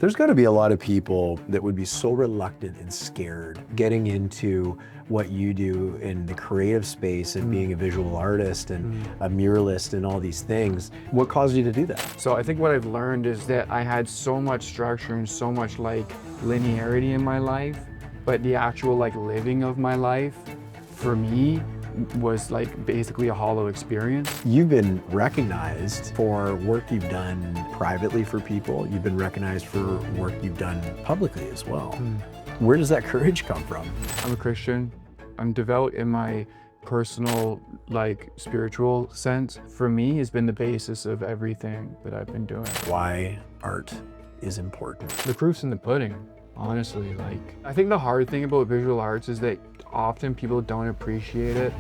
There's got to be a lot of people that would be so reluctant and scared getting into what you do in the creative space and being a visual artist and a muralist and all these things. What caused you to do that? So I think what I've learned is that I had so much structure and so much linearity in my life, but the actual living of my life for me was basically a hollow experience. You've been recognized for work you've done privately for people. You've been recognized for work you've done publicly as well. Where does that courage come from? I'm a Christian. I'm devout in my personal, spiritual sense. For me, has been the basis of everything that I've been doing. Why art is important. The proof's in the pudding, honestly. I think the hard thing about visual arts is that often people don't appreciate it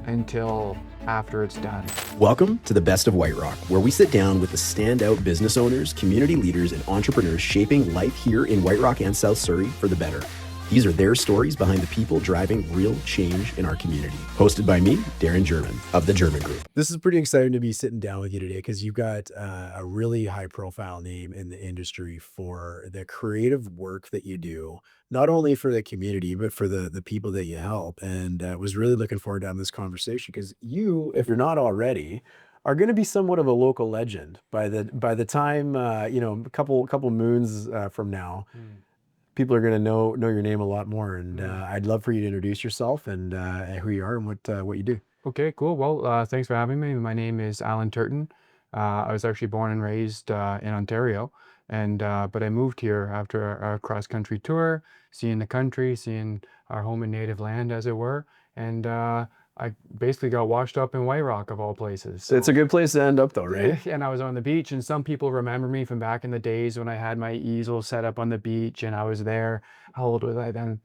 until after it's done. Welcome to the Best of White Rock, where we sit down with the standout business owners, community leaders, and entrepreneurs shaping life here in White Rock and South Surrey for the better. These are their stories behind the people driving real change in our community. Hosted by me, Darren German of the German Group. This is pretty exciting to be sitting down with you today because you've got a really high profile name in the industry for the creative work that you do, not only for the community, but for the people that you help. And was really looking forward to having this conversation because you, if you're not already, are going to be somewhat of a local legend by the time, a couple moons from now. People are going to know your name a lot more, and I'd love for you to introduce yourself and who you are and what you do. Okay, cool. Well, thanks for having me. My name is Allan Turton. I was actually born and raised in Ontario, but I moved here after our cross-country tour, seeing the country, seeing our home and native land, as it were, and I basically got washed up in White Rock, of all places. So it's a good place to end up, though, right? And I was on the beach, and some people remember me from back in the days when I had my easel set up on the beach, and I was there. How old was I then?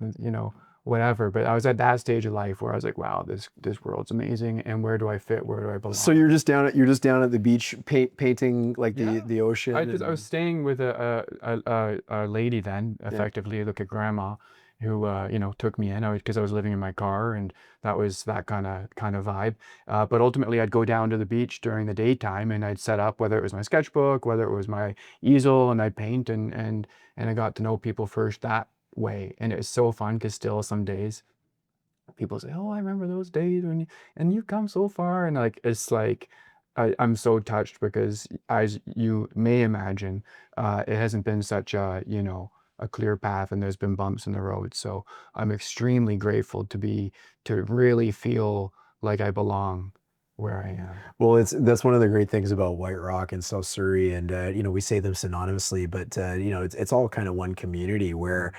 Whatever. But I was at that stage of life where I was like, wow, this world's amazing, and where do I fit? Where do I belong? So you're just down at the beach painting the ocean. I was staying with a lady then, effectively, like a grandma, who took me in because I was living in my car, and that was that kind of vibe. But ultimately, I'd go down to the beach during the daytime, and I'd set up, whether it was my sketchbook, whether it was my easel, and I'd paint, and I got to know people first that way. And it was so fun because still some days people say, "Oh, I remember those days and you've come so far," and I'm so touched because, as you may imagine, it hasn't been such a clear path, and there's been bumps in the road. So I'm extremely grateful to really feel like I belong where I am. Well, that's one of the great things about White Rock and South Surrey, and we say them synonymously, but it's all kind of one community where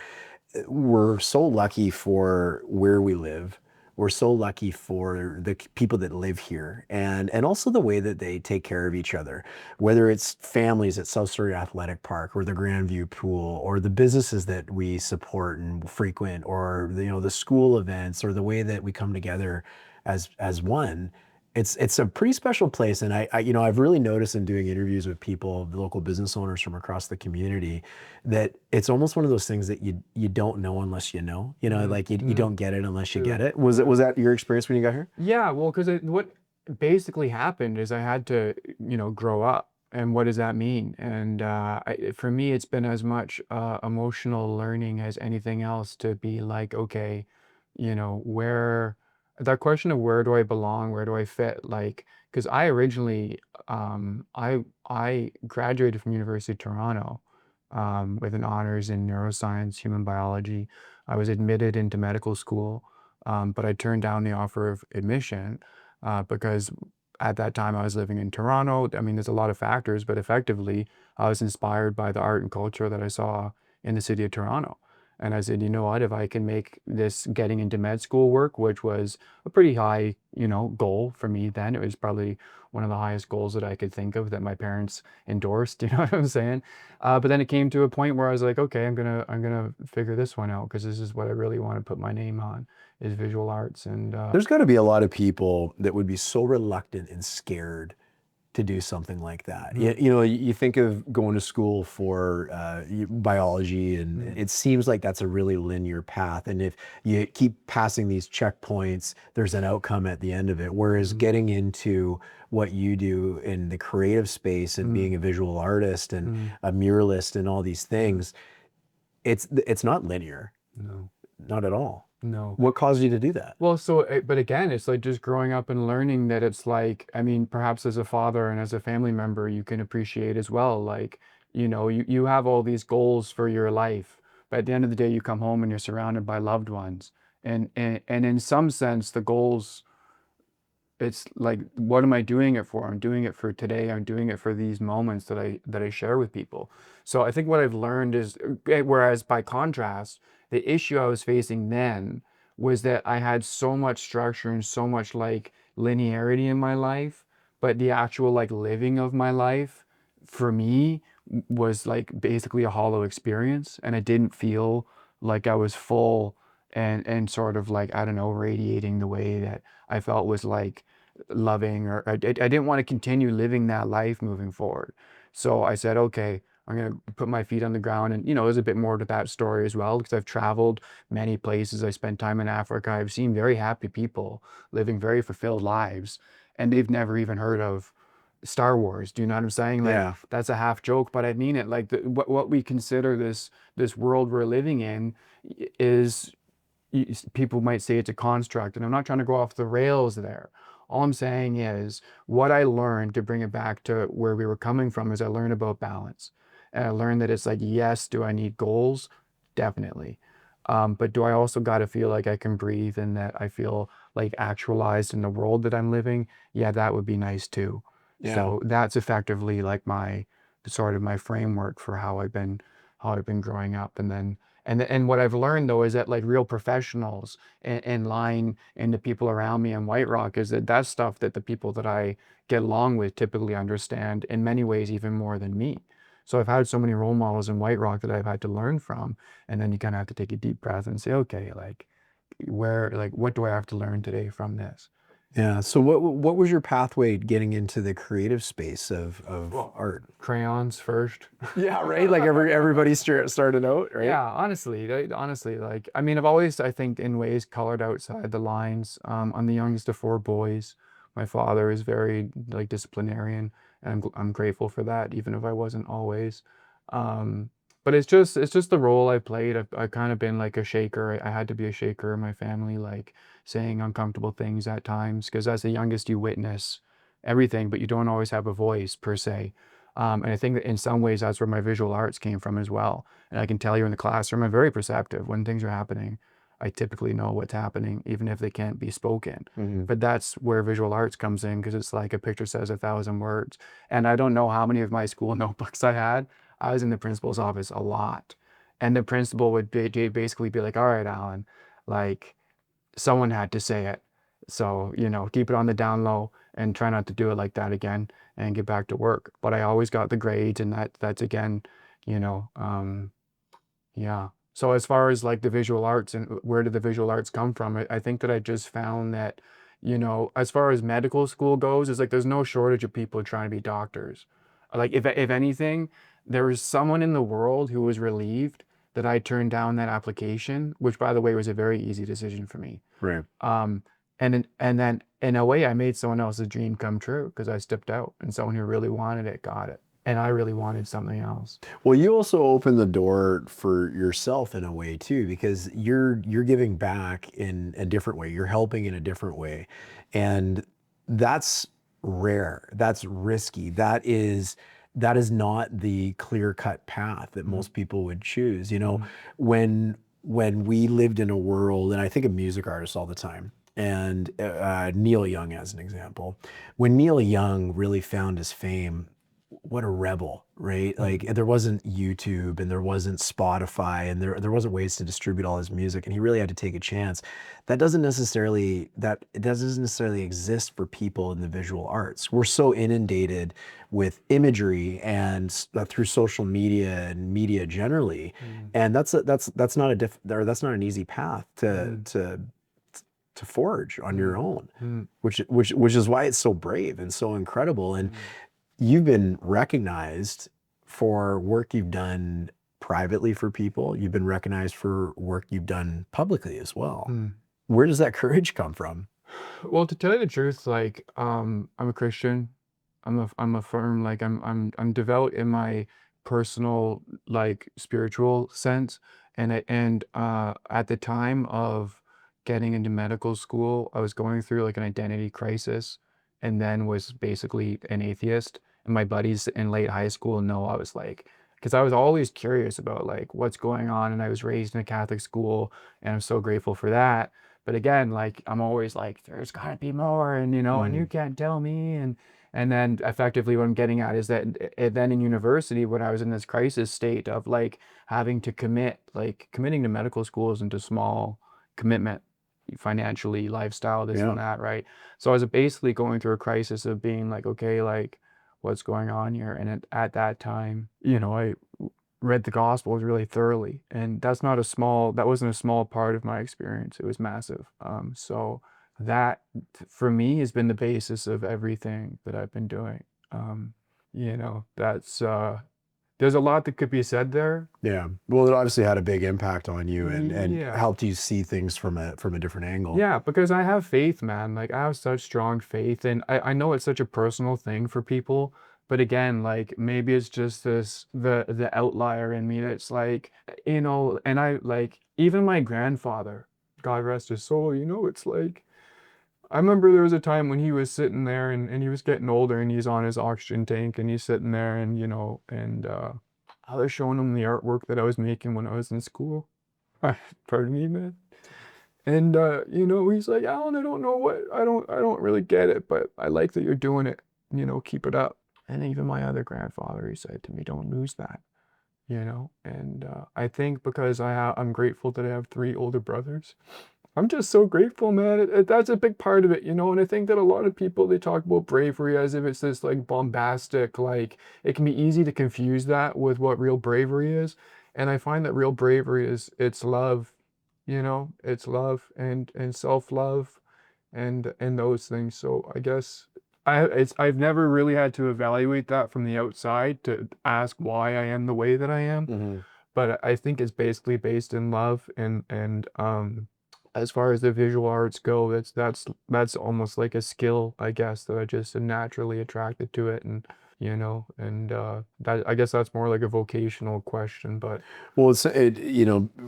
we're so lucky for where we live. We're so lucky for the people that live here, and also the way that they take care of each other, whether it's families at South Surrey Athletic Park or the Grandview Pool, or the businesses that we support and frequent, or the school events, or the way that we come together as one. It's a pretty special place, and I've really noticed in doing interviews with people, the local business owners from across the community, that it's almost one of those things that you don't know unless you know. You don't get it unless you get it. Was that your experience when you got here? Yeah, well, because what basically happened is I had to grow up. And what does that mean? And for me, it's been as much emotional learning as anything else, to be like, okay, where that question of where do I belong, where do I fit, because I originally I graduated from University of Toronto with an honors in neuroscience, human biology. I was admitted into medical school, but I turned down the offer of admission because at that time I was living in Toronto. I mean, there's a lot of factors, but effectively I was inspired by the art and culture that I saw in the city of Toronto. And I said, you know what, if I can make this getting into med school work, which was a pretty high, goal for me then. It was probably one of the highest goals that I could think of that my parents endorsed, you know what I'm saying? But then it came to a point where I was like, okay, I'm gonna figure this one out, because this is what I really want to put my name on, is visual arts. And There's got to be a lot of people that would be so reluctant and scared to do something like that. Mhm. You think of going to school for biology, and Mm. it seems like that's a really linear path. And if you keep passing these checkpoints, there's an outcome at the end of it. Whereas Mhm. getting into what you do in the creative space and Mm. being a visual artist and Mm. a muralist and all these Mm. things, it's not linear, No. not at all. No. What caused you to do that? Well, so, but again, it's like just growing up and learning that it's like, I mean, perhaps as a father and as a family member, you can appreciate as well. Like, you have all these goals for your life, but at the end of the day, you come home and you're surrounded by loved ones. And in some sense, the goals, it's like, what am I doing it for? I'm doing it for today. I'm doing it for these moments that I share with people. So I think what I've learned is, whereas by contrast, the issue I was facing then was that I had so much structure and so much like linearity in my life, but the actual like living of my life for me was like basically a hollow experience, and I didn't feel like I was full and sort of like, I don't know, radiating the way that I felt was like loving, or I didn't want to continue living that life moving forward. So I said, okay, I'm going to put my feet on the ground. And, there's a bit more to that story as well, because I've traveled many places. I spent time in Africa. I've seen very happy people living very fulfilled lives, and they've never even heard of Star Wars. Do you know what I'm saying? Like, Yeah. that's a half joke, but I mean it. Like, what we consider this world we're living in is, people might say it's a construct, and I'm not trying to go off the rails there. All I'm saying is, what I learned, to bring it back to where we were coming from, is I learned about balance. And I learned that it's like, yes, do I need goals? Definitely. But do I also got to feel like I can breathe and that I feel like actualized in the world that I'm living? Yeah, that would be nice too. Yeah. So that's effectively like my sort of my framework for how I've been growing up. And what I've learned though is that like real professionals in line and the people around me in White Rock, is that that's stuff that the people that I get along with typically understand in many ways even more than me. So I've had so many role models in White Rock that I've had to learn from, and then you kind of have to take a deep breath and say, okay, like, what do I have to learn today from this? Yeah. So what was your pathway getting into the creative space of Well, art? crayons first. Yeah, right. Like everybody started out, right? Yeah, honestly, honestly, like, I mean, I've always, I think, in ways colored outside the lines. I'm the youngest of four boys. My father is very like disciplinarian, and I'm grateful for that, even if I wasn't always. Um, but it's just the role I played. I've kind of been like a shaker. I had to be a shaker in my family, like saying uncomfortable things at times, because as the youngest, you witness everything, but you don't always have a voice per se. And I think that in some ways that's where my visual arts came from as well. And I can tell you in the classroom, I'm very perceptive when things are happening. I typically know what's happening, even if they can't be spoken. Hmm. But that's where visual arts comes in, because it's like a picture says 1,000 words. And I don't know how many of my school notebooks I had. I was in the principal's office a lot. And the principal would basically be like, all right, Alan, like, someone had to say it. So, keep it on the down low and try not to do it like that again and get back to work. But I always got the grades, and that's again, you know, um, yeah. So as far as like the visual arts and where did the visual arts come from, I think that I just found that, as far as medical school goes, is like there's no shortage of people trying to be doctors. Like, if anything, there was someone in the world who was relieved that I turned down that application, which by the way was a very easy decision for me. Right. Um, and then in a way, I made someone else's dream come true, because I stepped out, and someone who really wanted it got it, and I really wanted something else. Well, you also open the door for yourself in a way too, because you're giving back in a different way. You're helping in a different way. And that's rare. That's risky. That is not the clear-cut path that Mhm. most people would choose. You know, Mhm. when we lived in a world, and I think of music artists all the time, and Neil Young as an example. When Neil Young really found his fame, what a rebel, right? Like, Mhm. there wasn't YouTube and there wasn't Spotify and there wasn't ways to distribute all his music, and he really had to take a chance. That it doesn't necessarily exist for people in the visual arts. We're so inundated with imagery and through social media and media generally, Mhm. and that's not that's not an easy path to Mhm. forge on your Mhm. own, Mhm. which is why it's so brave and so incredible. And Mhm. you've been recognized for work you've done privately for people. You've been recognized for work you've done publicly as well. Hmm. Where does that courage come from? Well, to tell you the truth, like, I'm a Christian. I'm a firm, like, I'm devout in my personal, like, spiritual sense. At the time of getting into medical school, I was going through like an identity crisis, and then was basically an atheist. And my buddies in late high school know I was like, because I was always curious about like what's going on, and I was raised in a Catholic school, and I'm so grateful for that. But again, like, I'm always like, there's gotta be more, and and you Mm, can't tell me. And then effectively what I'm getting at is that then in university, when I was in this crisis state of like having to commit, like committing to medical school isn't a small commitment financially, lifestyle, this and yeah. that, right? So I was basically going through a crisis of being like, okay, like what's going on here? And at that time, I read the Gospels really thoroughly, and that wasn't a small part of my experience. It was massive. So that for me has been the basis of everything that I've been doing. That's there's a lot that could be said there. Yeah. Well, it obviously had a big impact on you and Yeah. helped you see things from a different angle. Yeah, because I have faith, man. Like, I have such strong faith, and I know it's such a personal thing for people, but again, like, maybe it's just the outlier in me that's like, and I like, even my grandfather, God rest his soul, it's like, I remember there was a time when he was sitting there, and he was getting older, and he's on his oxygen tank, and he's sitting there, and I was showing him the artwork that I was making when I was in school. Pardon me, man. And he's like, Alan, I don't really get it, but I like that you're doing it. Keep it up. And even my other grandfather, he said to me, don't lose that. And I think because I'm grateful that I have three older brothers. I'm just so grateful, man. That's a big part of it. And I think that a lot of people, they talk about bravery as if it's this like bombastic, like it can be easy to confuse that with what real bravery is. And I find that real bravery it's love, it's love and self-love and those things. So I guess I've never really had to evaluate that from the outside to ask why I am the way that I am, Hmm. but I think it's basically based in love. And as far as the visual arts go, that's almost like a skill, I guess, that I just am naturally attracted to it. And that, I guess, that's more like a vocational question. But Well,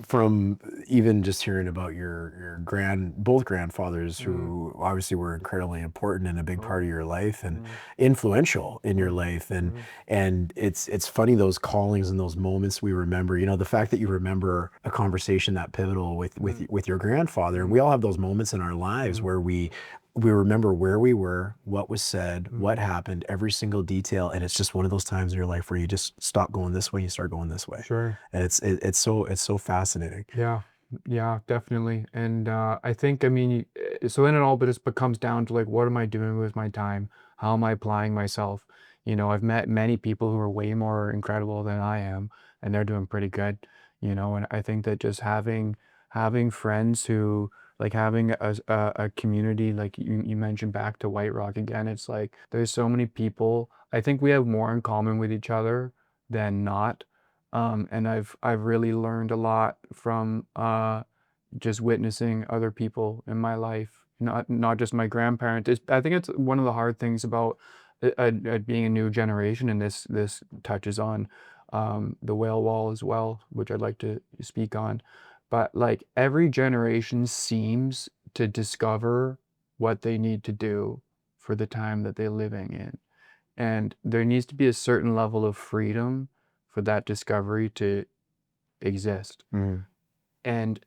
from even just hearing about your both grandfathers mm, who obviously were incredibly important and a big oh, part of your life and mm, influential in your mm, life. And mm, it's funny, those callings and those moments we remember, the fact that you remember a conversation that pivotal mm, with your grandfather. And mm, we all have those moments in our lives mm, where we remember where we were, what was said, what mm. happened, every single detail. And it's just one of those times in your life where you just stop going this way, you start going this way. Sure. And it's so fascinating. Yeah, yeah, definitely. And I think, I mean, so in it all, but it becomes down to like, what am I doing with my time? How am I applying myself? I've met many people who are way more incredible than I am, and they're doing pretty good. And I think that just having friends who, like, having a community, like you mentioned, back to White Rock again, it's like there's so many people. I think we have more in common with each other than not. And I've really learned a lot from just witnessing other people in my life, not just my grandparents. I think it's one of the hard things about being a new generation, and this touches on the whale wall as well, which I'd like to speak on. But like, every generation seems to discover what they need to do for the time that they're living in, and there needs to be a certain level of freedom for that discovery to exist. Mm. And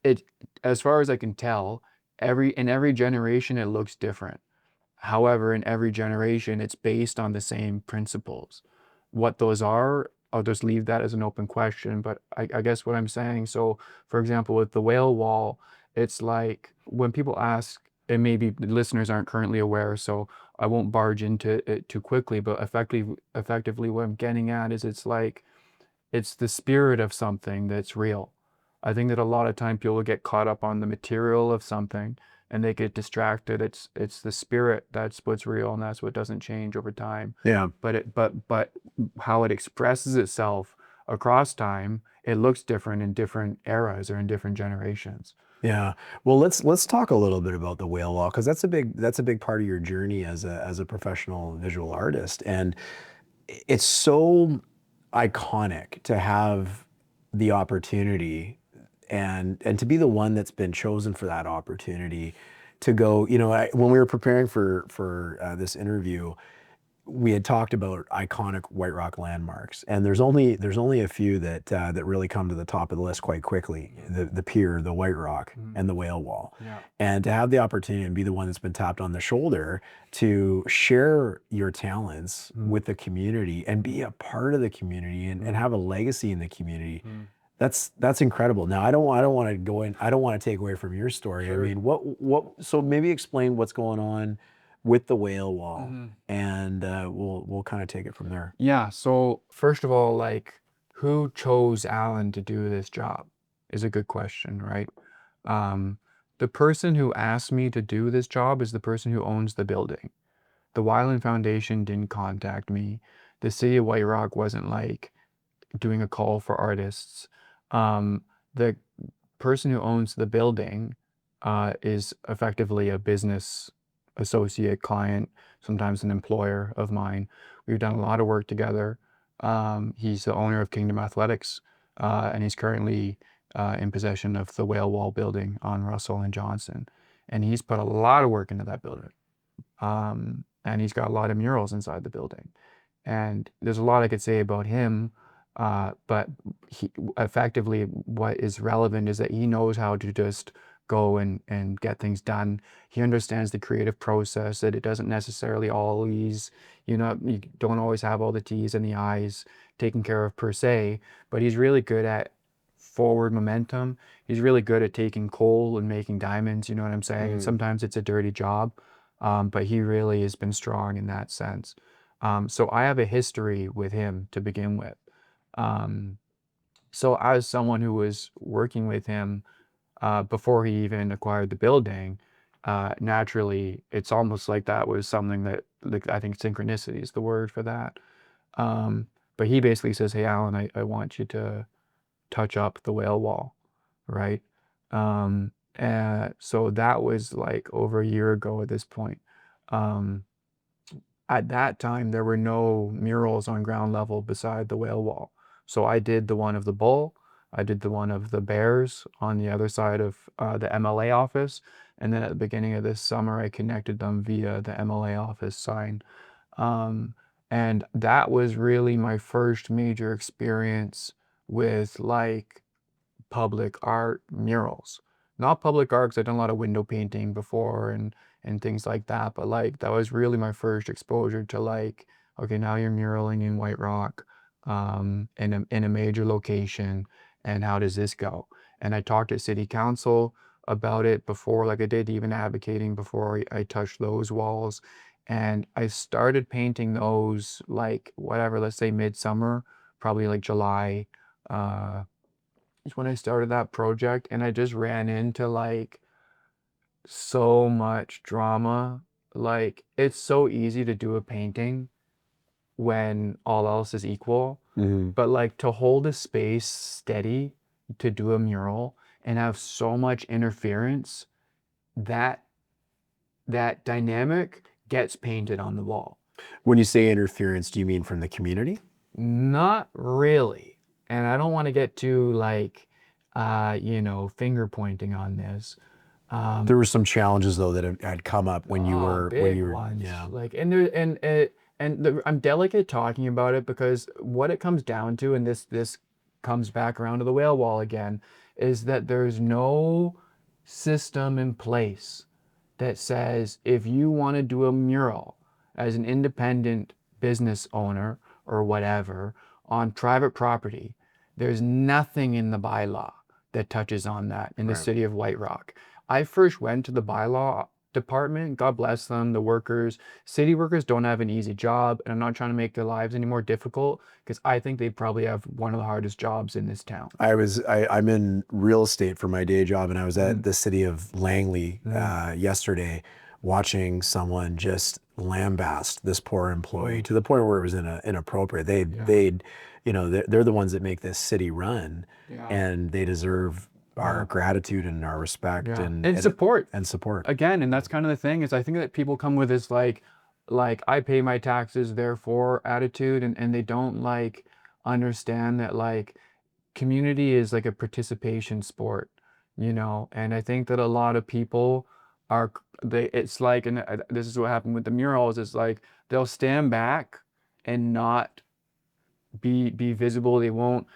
it, as far as I can tell, in every generation it looks different. However, in every generation it's based on the same principles. What those are, I'll just leave that as an open question. But I guess what I'm saying, so for example, with the whale wall, it's like when people ask, and maybe the listeners aren't currently aware, so I won't barge into it too quickly, but effectively what I'm getting at is, it's like it's the spirit of something that's real. I think that a lot of time people get caught up on the material of something, and they get distracted. It's the spirit that's what's real, and that's what doesn't change over time. Yeah. But how it expresses itself across time, it looks different in different eras or in different generations. Yeah. Well, let's talk a little bit about the whale wall, because that's a big part of your journey as a professional visual artist, and it's so iconic to have the opportunity and to be the one that's been chosen for that opportunity to go. When we were preparing for this interview, we had talked about iconic White Rock landmarks, and there's only a few that really come to the top of the list quite quickly: the pier, the White Rock, and the whale wall. Yeah. And to have the opportunity and be the one that's been tapped on the shoulder to share your talents with the community and be a part of the community and have a legacy in the community. That's incredible. Now, I don't want to go in. I don't want to take away from your story. Sure. I mean, so maybe explain what's going on with the whale wall, and we'll kind of take it from there. Yeah. So first of all, like, who chose Allan to do this job is a good question, right? The person who asked me to do this job is the person who owns the building. The Wyland Foundation didn't contact me. The city of White Rock wasn't like doing a call for artists. The person who owns the building is effectively a business associate, client, sometimes an employer of mine. We've done a lot of work together. He's the owner of Kingdom Athletics, and he's currently in possession of the Whale Wall building on Russell and Johnson. And he's put a lot of work into that building. And he's got a lot of murals inside the building. And there's a lot I could say about him, but effectively what is relevant is that he knows how to just go and get things done. He understands the creative process, that it doesn't necessarily always, you don't always have all the T's and the I's taken care of per se, but he's really good at forward momentum. He's really good at taking coal and making diamonds, you know what I'm saying? And sometimes it's a dirty job, but he really has been strong in that sense. So I have a history with him to begin with. So as someone who was working with him before he even acquired the building, naturally, it's almost like that was something that, like, I think synchronicity is the word for that. But he basically says, "Hey, Allan, I want you to touch up the whale wall," right? So that was like over a year ago at this point. At that time, there were no murals on ground level beside the whale wall. So I did the one of the bull, I did the one of the bears on the other side of the MLA office. And then at the beginning of this summer, I connected them via the MLA office sign. And that was really my first major experience with like public art murals. Not public art, because I've done a lot of window painting before and things like that, but like that was really my first exposure to like, okay, now you're muraling in White Rock, in a major location, and how does this go? And I talked to city council about it before, like I did even advocating before I touched those walls. And I started painting those like whatever, let's say midsummer, probably like July, is when I started that project, and I just ran into like so much drama. Like, it's so easy to do a painting when all else is equal, but like to hold a space steady to do a mural and have so much interference, that that dynamic gets painted on the wall. When you say interference, do you mean from the community? Not really. And I don't want to get too like, finger pointing on this. There were some challenges though that had come up when you were big ones. yeah. Like, I'm delicate talking about it because what it comes down to, and this comes back around to the whale wall again, is that there's no system in place that says if you want to do a mural as an independent business owner or whatever on private property, there's nothing in the bylaw that touches on that in the Right. city of White Rock. I first went to the bylaw department, God bless them, the workers, city workers don't have an easy job, and I'm not trying to make their lives any more difficult because I think they probably have one of the hardest jobs in this town. I'm in real estate for my day job, and I was at Mm, the city of Langley mm, yesterday, watching someone just lambast this poor employee mm, to the point where it was inappropriate. yeah, They're the ones that make this city run, yeah, and they deserve our yeah, gratitude and our respect yeah, and support. and support. Again, and that's kind of the thing is I think that people come with this like I pay my taxes, therefore attitude, and they don't like understand that like community is like a participation sport, and I think that a lot of people are they it's like, and this is what happened with the murals, is like they'll stand back and not be visible. They won't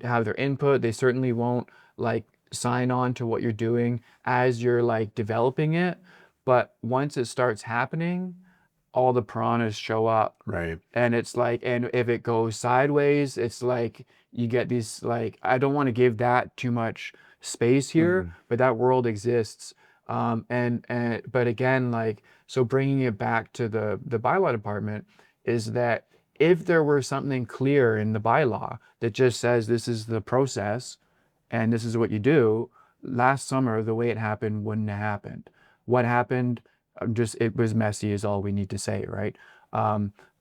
have their input. They certainly won't like sign on to what you're doing as you're like developing it. But once it starts happening, all the piranhas show up. Right. And it's like, and if it goes sideways, it's like you get these like, I don't want to give that too much space here, Mhm. but that world exists. And but again, like, so bringing it back to the bylaw department is that if there were something clear in the bylaw that just says this is the process and this is what you do, last summer the way it happened wouldn't have happened. What happened, just it was messy is all we need to say, right?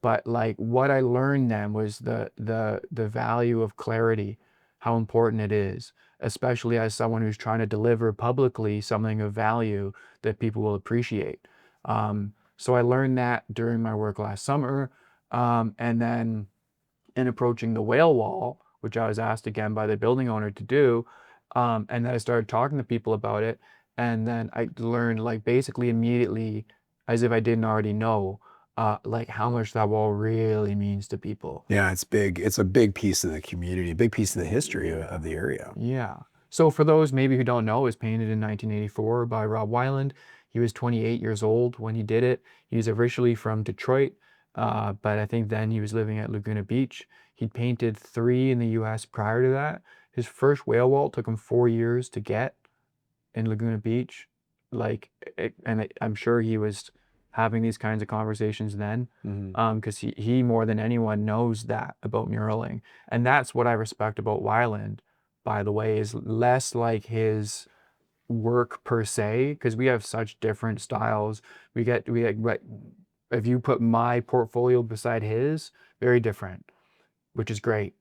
But like what I learned then was the value of clarity, how important it is, especially as someone who's trying to deliver publicly something of value that people will appreciate. So I learned that during my work last summer, and then in approaching the whale wall, which I was asked again by the building owner to do. And then I started talking to people about it. And then I learned like basically immediately, as if I didn't already know, like how much that wall really means to people. Yeah, it's big. It's a big piece of the community, a big piece of the history Yeah. of the area. Yeah. So for those maybe who don't know, it was painted in 1984 by Rob Weiland. He was 28 years old when he did it. He's originally from Detroit, but I think then he was living at Laguna Beach. He'd painted 3 in the US prior to that. His first whale wall took him 4 years to get in Laguna Beach. Like, I'm sure he was having these kinds of conversations then, Mhm. because he more than anyone knows that about muraling. And that's what I respect about Weiland, by the way, is less like his work per se, because we have such different styles. We like, if you put my portfolio beside his, very different, which is great.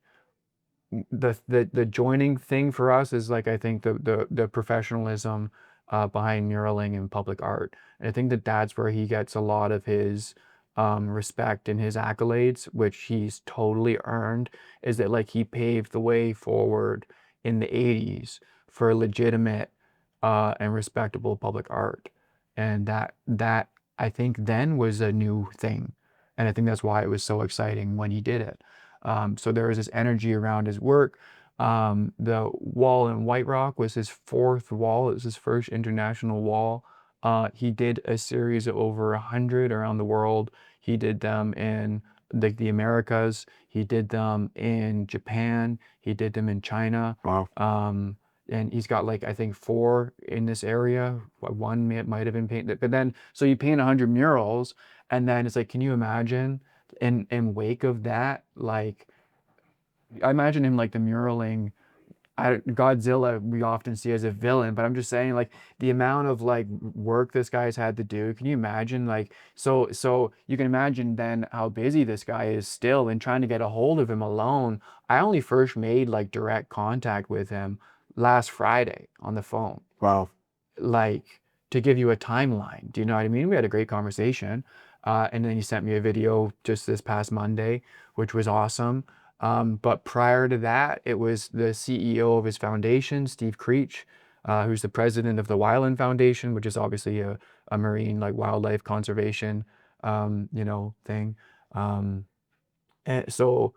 The joining thing for us is like I think the professionalism behind muraling and public art. And I think that that's where he gets a lot of his respect and his accolades, which he's totally earned. Is that like he paved the way forward in the 80s for legitimate and respectable public art, and that I think then was a new thing, and I think that's why it was so exciting when he did it. So there was this energy around his work. The wall in White Rock was his 4th wall. It was his first international wall. He did a series of over 100 around the world. He did them in the Americas. He did them in Japan. He did them in China. Wow. And he's got like I think 4 in this area. One might have been painted, but then so you paint 100 murals, and then it's like, can you imagine? In wake of that, like I imagine him like the muraling. Godzilla we often see as a villain, but I'm just saying like the amount of like work this guy's had to do. Can you imagine like so you can imagine then how busy this guy is still and trying to get a hold of him alone. I only first made like direct contact with him last Friday on the phone, Wow. like to give you a timeline. Do you know what I mean? We had a great conversation. And then he sent me a video just this past Monday, which was awesome. But prior to that, it was the CEO of his foundation, Steve Creech, who's the president of the Wyland Foundation, which is obviously a marine like wildlife conservation, thing. Um, and so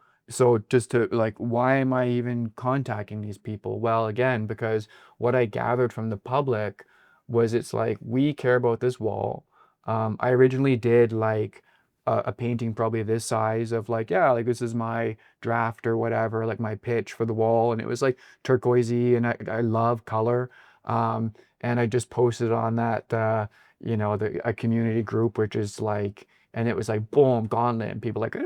just to like, why am I even contacting these people? Well, again, because what I gathered from the public was it's like we care about this wall. I originally did like a painting probably this size of like, yeah, like this is my draft or whatever, like my pitch for the wall, and it was like turquoisey, and I love color. And I just posted on that a community group, which is like, and it was like boom, gauntlet, and people like,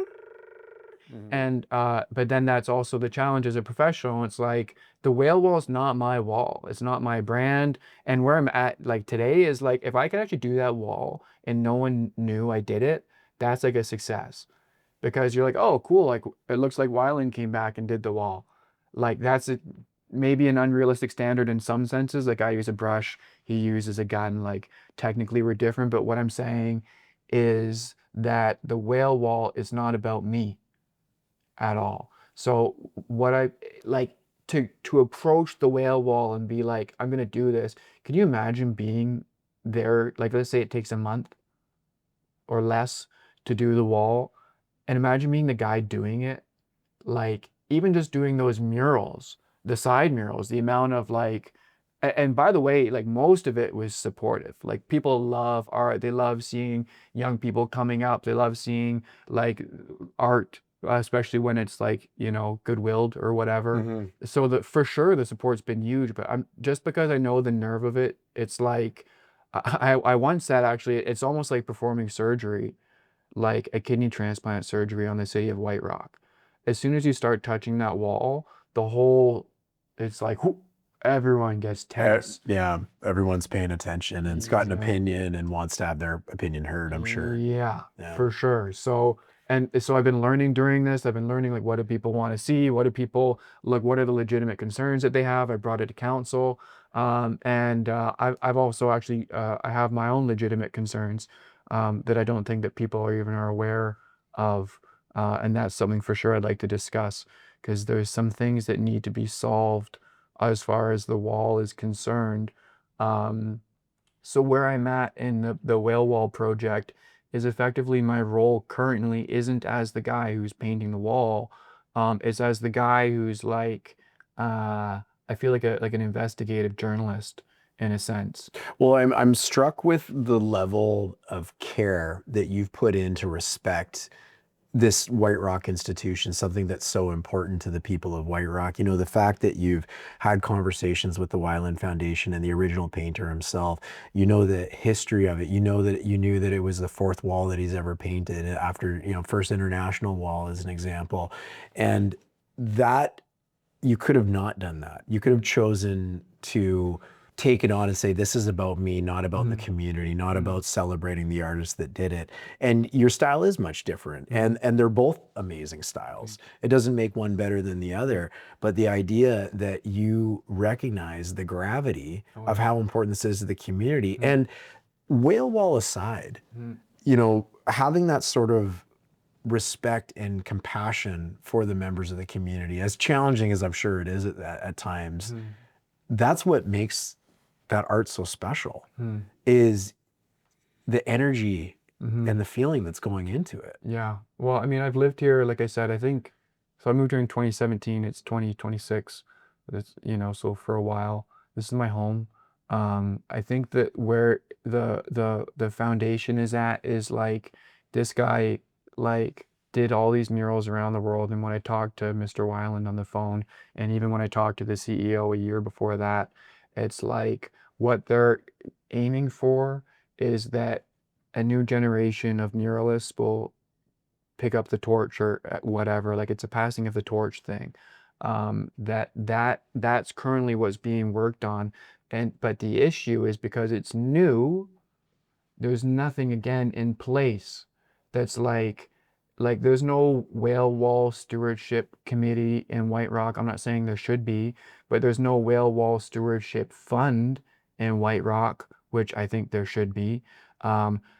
Mhm. and but then that's also the challenge as a professional. It's like the whale wall is not my wall. It's not my brand. And where I'm at like today is like if I could actually do that wall and no one knew I did it, that's like a success. Because you're like, oh, cool, like it looks like Wyland came back and did the wall. Like maybe an unrealistic standard in some senses. Like I use a brush, he uses a gun. Like technically we're different, but what I'm saying is that the whale wall is not about me at all. So what I like to approach the whale wall and be like, I'm gonna do this. Can you imagine being there? Like let's say it takes a month or less to do the wall, and imagine being the guy doing it. Like even just doing those murals, the side murals, the amount of like, and by the way, like most of it was supportive. Like people love art. They love seeing young people coming up. They love seeing like art, especially when it's like, goodwilled or whatever. Mhm. So the for sure the support's been huge, but I'm just because I know the nerve of it, it's like I once said actually it's almost like performing surgery, like a kidney transplant surgery on the city of White Rock. As soon as you start touching that wall, the whole, it's like whoop, everyone gets tense. Yeah, everyone's paying attention and's got an Yeah. opinion and wants to have their opinion heard, I'm sure. Yeah, Yeah. for sure. So I've been learning during this. I've been learning like what do people want to see? What do people like? What are the legitimate concerns that they have? I brought it to council, and I've also actually I have my own legitimate concerns that I don't think that people are even are aware of, and that's something for sure I'd like to discuss because there's some things that need to be solved as far as the wall is concerned. Um, so where I'm at in the whale wall project is effectively my role currently isn't as the guy who's painting the wall. It's as the guy who's like I feel like an investigative journalist in a sense. Well, I'm struck with the level of care that you've put in to respect this White Rock institution, something that's so important to the people of White Rock. You know, the fact that you've had conversations with the Wyland Foundation and the original painter himself, you know the history of it. You know that you knew that it was the fourth wall that he's ever painted after, first international wall as an example. And that you could have not done that. You could have chosen to take it on and say, this is about me, not about the Mhm, community, not mhm, about celebrating the artist that did it. And your style is much different. mhm, And they're both amazing mhm, styles. It doesn't make one better than the mhm. other. But the idea that you recognize the gravity Oh of yeah. how important this is to the community. Mhm, And whale wall aside, mhm, having that sort of respect and compassion for the members of the community, as challenging as I'm sure it is at times, mhm, that's what makes that art so special, mhm, is the energy mhm. and the feeling that's going into it. Yeah. Well, I mean, I've lived here, like I said, I think, so I moved here in 2017, it's 2026. It's, so for a while, this is my home. I think that where the foundation is at is like this guy like did all these murals around the world. And when I talked to Mr. Weiland on the phone, and even when I talked to the CEO a year before that, it's like what they're aiming for is that a new generation of muralists will pick up the torch or whatever. Like it's a passing of the torch thing. That's currently what's being worked on, and but the issue is because it's new, there's nothing again in place that's like there's no whale wall stewardship committee in White Rock. I'm not saying there should be, but there's no whale wall stewardship fund in White Rock, which I think there should be.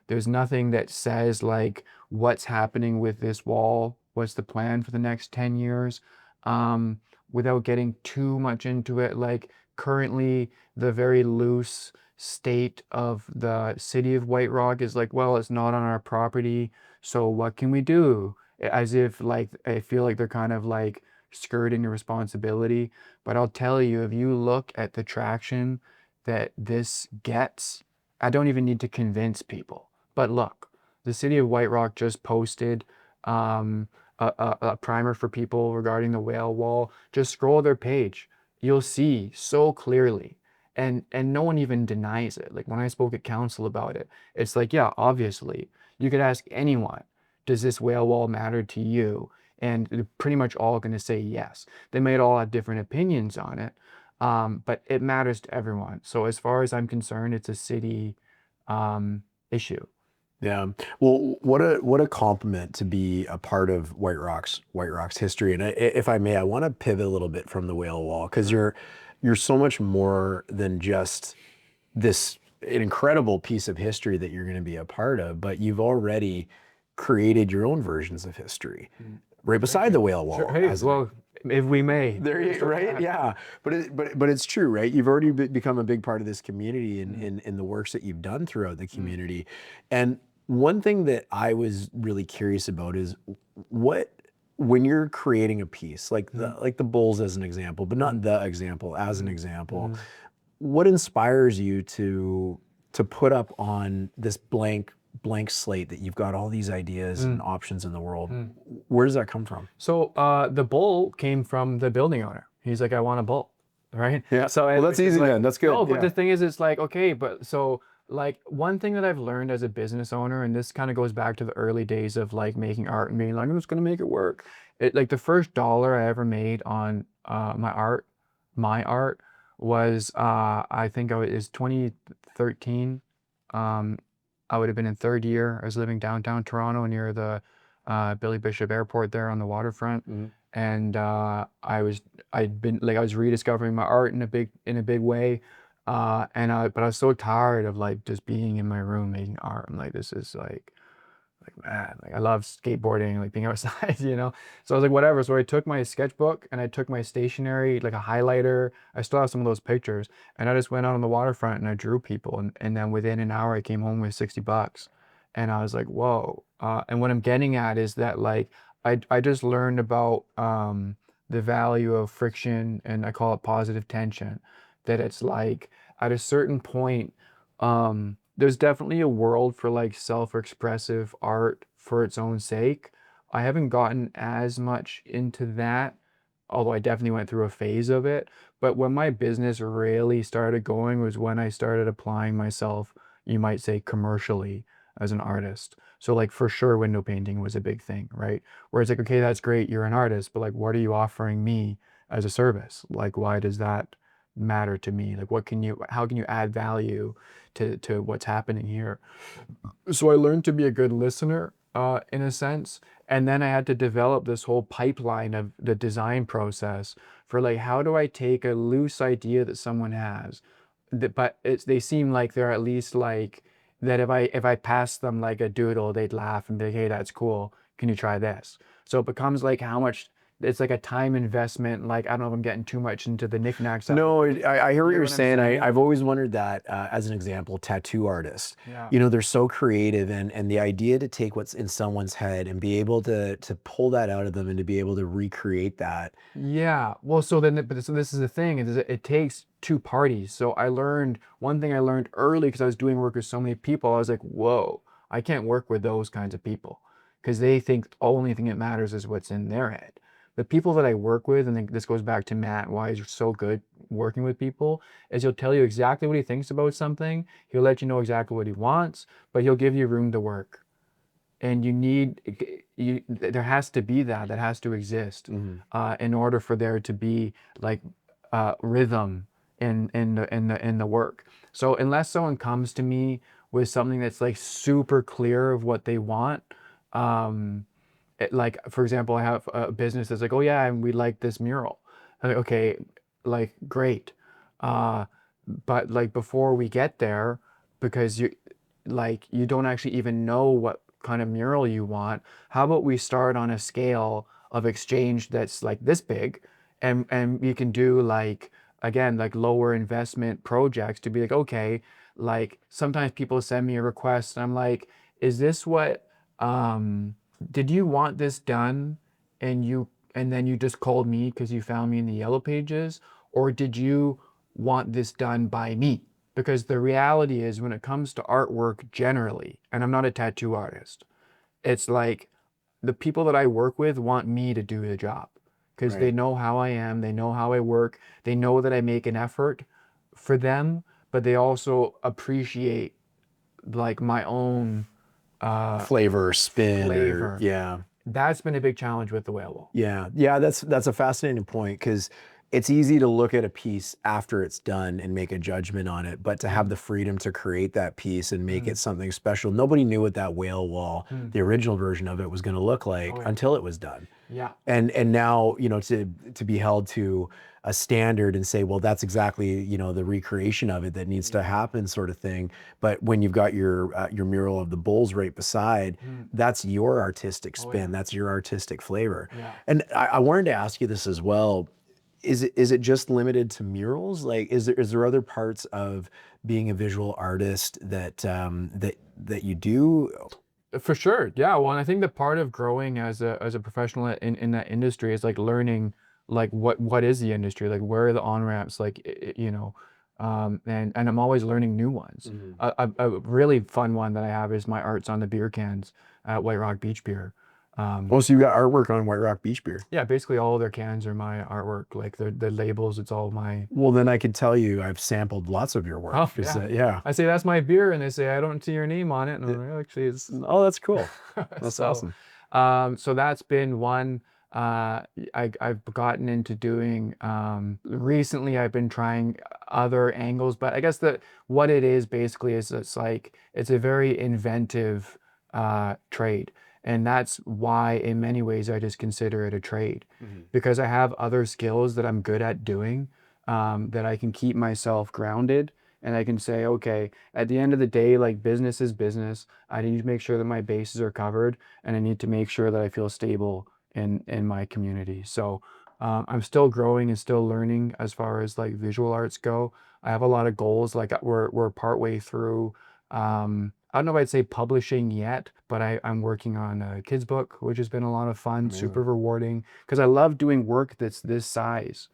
There's nothing that says like what's happening with this wall, what's the plan for the next 10 years. Um, Without getting too much into it, like currently the very loose state of the city of White Rock is like, well, it's not on our property, so what can we do? As if like I feel like they're kind of like skirting the responsibility. But I'll tell you, if you look at the traction that this gets, I don't even need to convince people. But look, the city of White Rock just posted um, a primer for people regarding the whale wall. Just scroll their page. You'll see so clearly. And no one even denies it. Like when I spoke at council about it, it's like, yeah, obviously, you could ask anyone, does this whale wall matter to you? And they're pretty much all going to say yes. They might all have different opinions on it, but it matters to everyone. So as far as I'm concerned, it's a city issue. Yeah. Well, what a compliment to be a part of White Rock's history. And if I may, I want to pivot a little bit from the whale wall because you're so much more than just this an incredible piece of history that you're going to be a part of, but you've already created your own versions of history right beside the whale Sure. wall Hey, as well, if we may. there you right, yeah. But it's true, right? You've already become a big part of this community in the works that you've done throughout the community. And one thing that I was really curious about is what when you're creating a piece like the bulls as an example, but not the example as an example, what inspires you to put up on this blank slate that you've got all these ideas and options in the world? Where does that come from? So the bull came from the building owner. He's like, I want a bull, right? Yeah. So Well, that's it's easy like, then. That's good. no, but Yeah. the thing is, it's like, okay, but so like one thing that I've learned as a business owner, and this kind of goes back to the early days of like making art and being like, I'm just gonna make it work. It like the first dollar I ever made on my art was I think it was 2013. Um, I would have been in third year. I was living downtown Toronto near the Billy Bishop Airport there on the waterfront. And I was rediscovering my art in a big way. But I was so tired of like just being in my room making art. I'm like, this is like man, like I love skateboarding, like being outside, you know. So I was like, whatever. So I took my sketchbook and I took my stationery, like a highlighter. I still have some of those pictures, and I just went out on the waterfront and I drew people, and then within an hour I came home with $60, and I was like, whoa. And what I'm getting at is that like I just learned about the value of friction, and I call it positive tension. That it's like at a certain point, there's definitely a world for like self-expressive art for its own sake. I haven't gotten as much into that, although I definitely went through a phase of it. But when my business really started going was when I started applying myself, you might say commercially as an artist. So like for sure window painting was a big thing, right? Where it's like, okay, that's great, you're an artist, but like what are you offering me as a service? Like why does that matter to me? Like how can you add value to what's happening here? So I learned to be a good listener, in a sense, and then I had to develop this whole pipeline of the design process for like how do I take a loose idea that someone has, but they seem like they're at least like that if I pass them like a doodle, they'd laugh and be like, hey, that's cool. Can you try this? So it becomes like how much it's like a time investment. Like I don't know if I'm getting too much into the knickknacks of it. No, I hear what You know you're what I'm saying. saying? I've always wondered that as an example, tattoo artists. Yeah. You know, they're so creative, and the idea to take what's in someone's head and be able to pull that out of them and to be able to recreate that. Yeah. Well, so then, but so this is the thing, is it takes two parties. So one thing I learned early because I was doing work with so many people. I was like, whoa, I can't work with those kinds of people because they think the only thing that matters is what's in their head. The people that I work with, and then this goes back to Matt, why he's so good working with people, is he'll tell you exactly what he thinks about something. He'll let you know exactly what he wants, but he'll give you room to work. And there has to be that has to exist in order for there to be like rhythm in the work. So unless someone comes to me with something that's like super clear of what they want, like for example, I have a business that's like, oh yeah, and we like this mural. I'm like, okay, like great, uh, but like before we get there, because you don't actually even know what kind of mural you want. How about we start on a scale of exchange that's like this big, and we can do like again like lower investment projects to be like, okay, like sometimes people send me a request and I'm like, is this what did you want this done and then you just called me because you found me in the yellow pages, or did you want this done by me? Because the reality is when it comes to artwork generally, and I'm not a tattoo artist, it's like the people that I work with want me to do the job because they Right. know how I am, they know how I work, they know that I make an effort. for them, but they also appreciate like my own Flavor or spin or flavor. yeah. That's been a big challenge with the whale wall. Yeah, yeah, that's a fascinating point because it's easy to look at a piece after it's done and make a judgment on it, but to have the freedom to create that piece and make it something special. Nobody knew what that whale wall, the original version of it, was going to look like Oh yeah. until it was done. Yeah. And now, you know, to be held to a standard and say, well, that's exactly, you know, the recreation of it that needs to happen, sort of thing. But when you've got your mural of the bulls right beside, that's your artistic Oh yeah. spin, that's your artistic flavor. Yeah. And I wanted to ask you this as well. Is it just limited to murals? Like, is there other parts of being a visual artist that you do? For sure. Yeah. Well, and I think that part of growing as a professional in that industry is like learning like what is the industry, like where are the on ramps, like you know, and I'm always learning new ones. A really fun one that I have is my arts on the beer cans at White Rock Beach Beer. Oh, so you got artwork on White Rock Beach Beer. Yeah, basically all of their cans are my artwork. Like the labels, it's all my. Well, then I could tell you I've sampled lots of your work. Oh 'Cause, yeah. yeah. I say that's my beer, and they say I don't see your name on it, and I'm like, actually, it's Oh, that's cool. That's so. awesome. So that's been one. I've gotten into doing. Recently, I've been trying other angles, but I guess that what it is basically is it's like it's a very inventive trade, and that's why in many ways I just consider it a trade because I have other skills that I'm good at doing that I can keep myself grounded. And I can say, okay, at the end of the day, like business is business. I need to make sure that my bases are covered, and I need to make sure that I feel stable in my community. So I'm still growing and still learning as far as like visual arts go. I have a lot of goals. Like we're partway through. I don't know if I'd say publishing yet, but I'm working on a kids book, which has been a lot of fun, super rewarding, because I love doing work that's this size.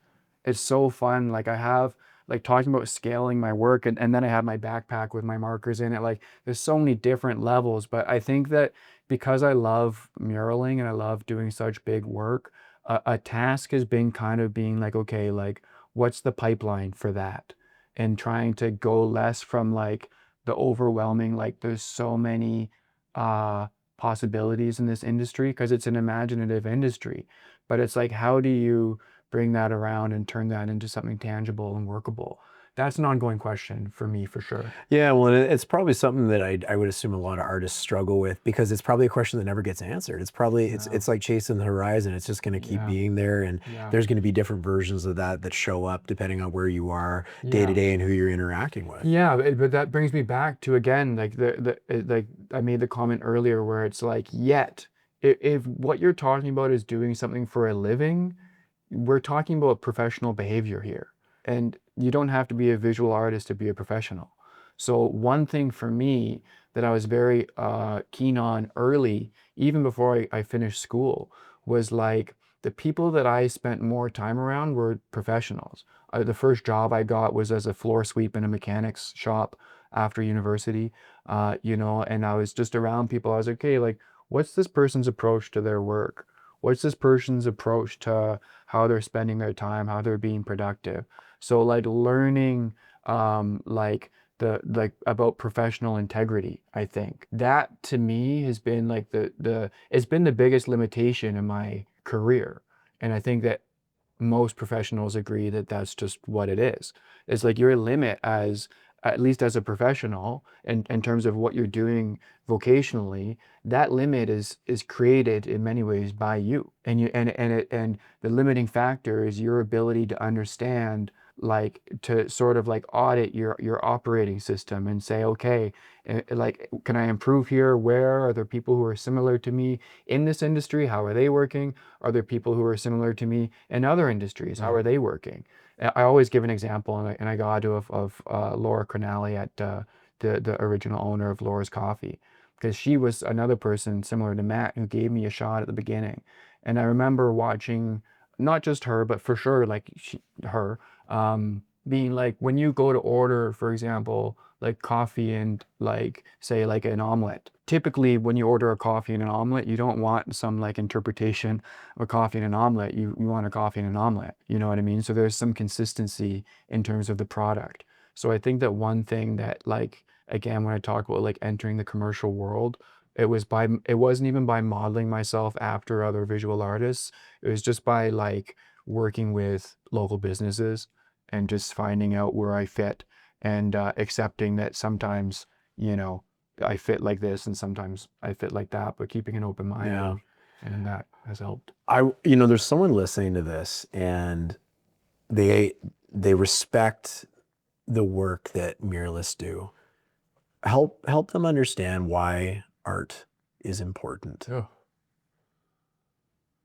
It's so fun. Like I have like talking about scaling my work, and then I have my backpack with my markers in it. Like there's so many different levels, but I think that because I love muraling and I love doing such big work, a task has been kind of being like, okay, like what's the pipeline for that? And trying to go less from like the overwhelming, like there's so many possibilities in this industry because it's an imaginative industry. But it's like, how do you bring that around and turn that into something tangible and workable? That's an ongoing question for me, for sure. Yeah, well, and it's probably something that I would assume a lot of artists struggle with because it's probably a question that never gets answered. It's probably Yeah. it's like chasing the horizon. It's just going to keep Yeah. being there, and Yeah. there's going to be different versions of that show up depending on where you are day to Yeah. day and who you're interacting with. Yeah, but that brings me back to again, like like I made the comment earlier where it's like, yet if what you're talking about is doing something for a living, we're talking about professional behavior here. And you don't have to be a visual artist to be a professional. So one thing for me that I was very keen on early, even before I finished school, was like the people that I spent more time around were professionals. The first job I got was as a floor sweep in a mechanics shop after university, you know, and I was just around people. I was like, okay, like, what's this person's approach to their work? What's this person's approach to how they're spending their time, how they're being productive? So like learning like the like about professional integrity, I think. That to me has been like the it's been the biggest limitation in my career. And I think that most professionals agree that that's just what it is. It's like your limit as at least as a professional in terms of what you're doing vocationally, that limit is created in many ways by you. And you and the limiting factor is your ability to understand like to sort of like audit your operating system and say, okay, like can I improve here? Where are there people who are similar to me in this industry? How are they working? Are there people who are similar to me in other industries? How are they working? I always give an example, and I got to of Laura Cronali at the original owner of Laura's Coffee, because she was another person similar to Matt who gave me a shot at the beginning, and I remember watching not just her, but for sure like her being like when you go to order, for example, like coffee and like say like an omelet. Typically, when you order a coffee and an omelet, you don't want some like interpretation of a coffee and an omelet. You want a coffee and an omelet. You know what I mean? So there's some consistency in terms of the product. So I think that one thing that, like, again, when I talk about like entering the commercial world, it wasn't even by modeling myself after other visual artists. It was just by like working with local businesses and just finding out where I fit, and accepting that sometimes, you know, I fit like this and sometimes I fit like that, but keeping an open mind, Yeah. and that has helped. There's someone listening to this and they they respect the work that muralists do. Help them understand why art is important. Yeah.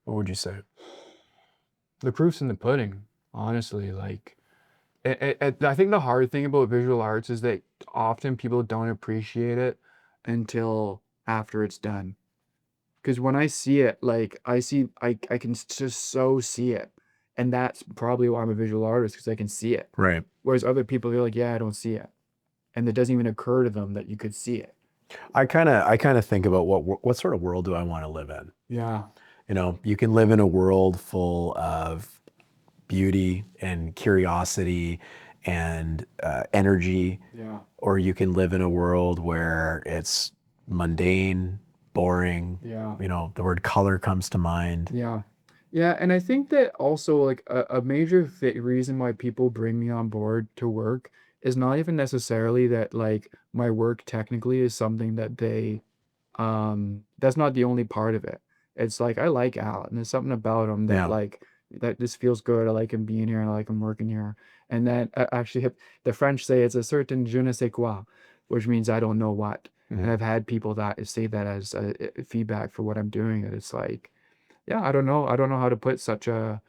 What would you say? The proof's in the pudding, honestly. Like, I think the hard thing about visual arts is that often people don't appreciate it until after it's done. Because when I see it, like I can just so see it, and that's probably why I'm a visual artist, because I can see it. Right. Whereas other people, they're like, yeah, I don't see it, and it doesn't even occur to them that you could see it. I kind of think about what sort of world do I want to live in? Yeah, You can live in a world full of beauty and curiosity and energy, yeah, or you can live in a world where it's mundane, boring. yeah. The word color comes to mind. Yeah. Yeah, and I think that also like a major reason why people bring me on board to work is not even necessarily that like my work technically is something that that's not the only part of it. It's like I like Al, and there's something about him that Yeah. like that just feels good. I like him being here and I like him working here. And then actually the French say it's a certain je ne sais quoi, which means I don't know what. And Mhm. I've had people that say that as feedback for what I'm doing. And it's like, yeah, I don't know how to put such a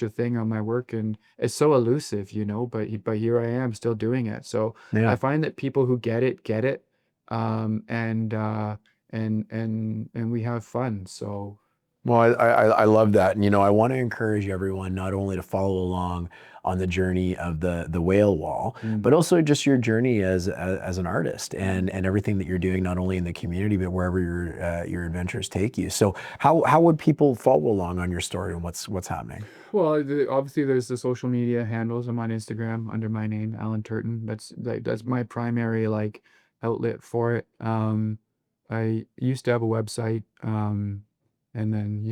thing on my work, and it's so elusive, but here I am still doing it. So I Yeah. find that people who get it, and and we have fun. So Well, I love that, and I want to encourage everyone not only to follow along on the journey of the whale wall, mm, but also just your journey as an artist, yeah. and everything that you're doing, not only in the community but wherever your adventures take you. So how would people follow along on your story and what's happening? Well, obviously there's the social media handles. I'm on Instagram under my name, Allan Turton. That's my primary like outlet for it. I used to have a website, and then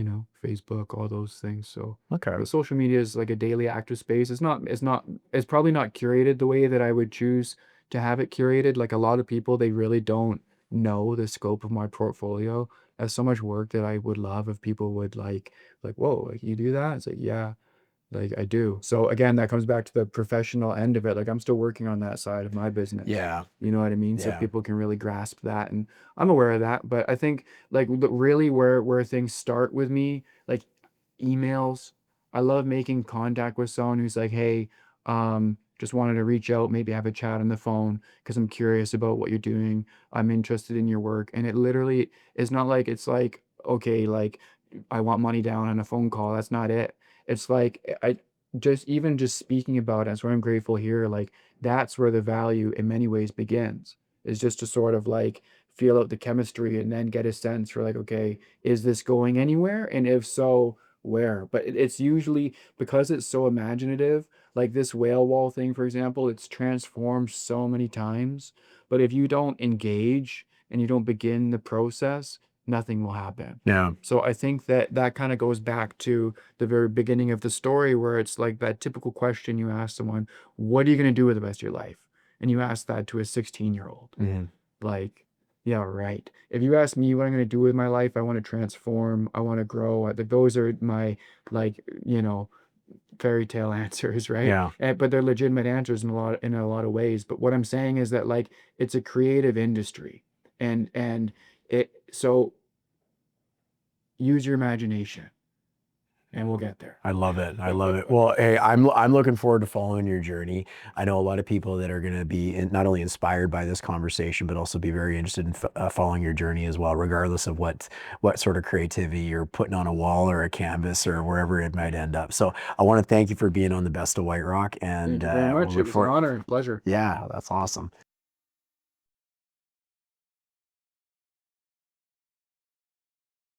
Facebook, all those things. So, Okay. but social media is like a daily active space. It's probably not curated the way that I would choose to have it curated. Like a lot of people, they really don't know the scope of my portfolio. There's so much work that I would love if people would like, whoa, like you do that? It's like, yeah, like I do. So again, that comes back to the professional end of it. Like I'm still working on that side of my business. Yeah. You know what I mean? So Yeah. people can really grasp that. And I'm aware of that. But I think like really where things start with me, like emails. I love making contact with someone who's like, hey, just wanted to reach out, maybe have a chat on the phone because I'm curious about what you're doing. I'm interested in your work. And it literally is not like it's like, okay, like I want money down on a phone call. That's not it. It's like I just speaking about it, that's why I'm grateful here. Like that's where the value in many ways begins. Is just to sort of like feel out the chemistry and then get a sense for like, okay, is this going anywhere? And if so, where? But it's usually because it's so imaginative, like this whale wall thing, for example, it's transformed so many times. But if you don't engage and you don't begin the process, nothing will happen. Yeah. So I think that that kind of goes back to the very beginning of the story where it's like that typical question you ask someone, what are you going to do with the rest of your life? And you ask that to a 16-year-old. Mhm. Like, yeah, right. If you ask me what I'm going to do with my life, I want to transform, I want to grow. Those are my like, fairy tale answers, right? Yeah. But they're legitimate answers in a lot of ways. But what I'm saying is that like it's a creative industry, and it so use your imagination and we'll get there. I love it. I love it. Well, hey, I'm looking forward to following your journey. I know a lot of people that are going to be not only inspired by this conversation, but also be very interested in following your journey as well, regardless of what sort of creativity you're putting on a wall or a canvas or wherever it might end up. So I want to thank you for being on the Best of White Rock, and Thank you very we'll much. It look was an forward. honor, pleasure. Yeah, that's awesome.